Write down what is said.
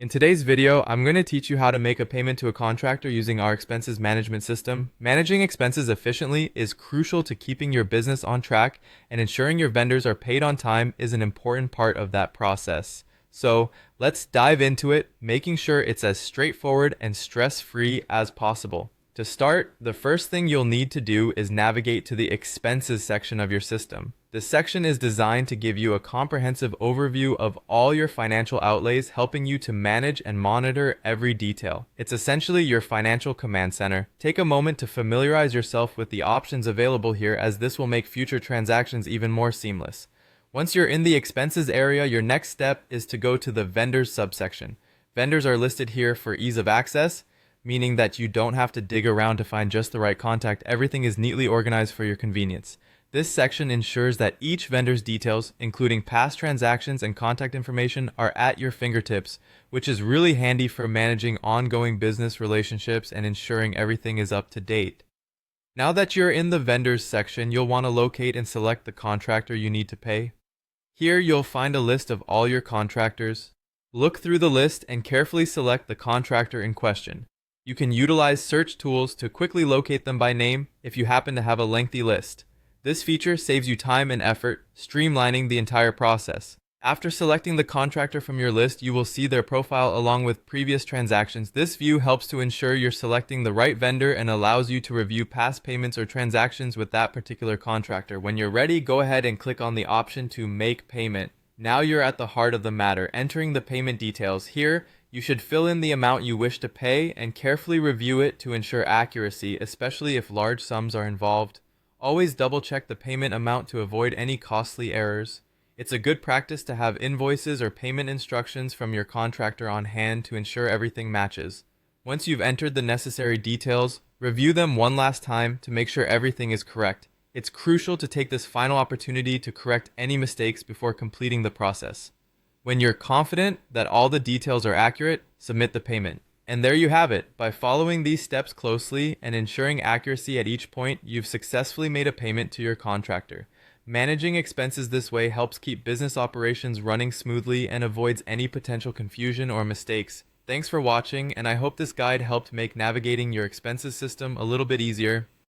In today's video, I'm going to teach you how to make a payment to a contractor using our expenses management system. Managing expenses efficiently is crucial to keeping your business on track, and ensuring your vendors are paid on time is an important part of that process. So let's dive into it, making sure it's as straightforward and stress-free as possible. To start, the first thing you'll need to do is navigate to the expenses section of your system. This section is designed to give you a comprehensive overview of all your financial outlays, helping you to manage and monitor every detail. It's essentially your financial command center. Take a moment to familiarize yourself with the options available here, as this will make future transactions even more seamless. Once you're in the expenses area, your next step is to go to the vendors subsection. Vendors are listed here for ease of access, meaning that you don't have to dig around to find just the right contact. Everything is neatly organized for your convenience. This section ensures that each vendor's details, including past transactions and contact information, are at your fingertips, which is really handy for managing ongoing business relationships and ensuring everything is up to date. Now that you're in the vendors section, you'll want to locate and select the contractor you need to pay. Here you'll find a list of all your contractors. Look through the list and carefully select the contractor in question. You can utilize search tools to quickly locate them by name if you happen to have a lengthy list. This feature saves you time and effort, streamlining the entire process. After selecting the contractor from your list, you will see their profile along with previous transactions. This view helps to ensure you're selecting the right vendor and allows you to review past payments or transactions with that particular contractor. When you're ready, go ahead and click on the option to make payment. Now you're at the heart of the matter, entering the payment details. Here, you should fill in the amount you wish to pay and carefully review it to ensure accuracy, especially if large sums are involved. Always double check the payment amount to avoid any costly errors. It's a good practice to have invoices or payment instructions from your contractor on hand to ensure everything matches. Once you've entered the necessary details, review them one last time to make sure everything is correct. It's crucial to take this final opportunity to correct any mistakes before completing the process. When you're confident that all the details are accurate, submit the payment. And there you have it. By following these steps closely and ensuring accuracy at each point, you've successfully made a payment to your contractor. Managing expenses this way helps keep business operations running smoothly and avoids any potential confusion or mistakes. Thanks for watching, and I hope this guide helped make navigating your expenses system a little bit easier.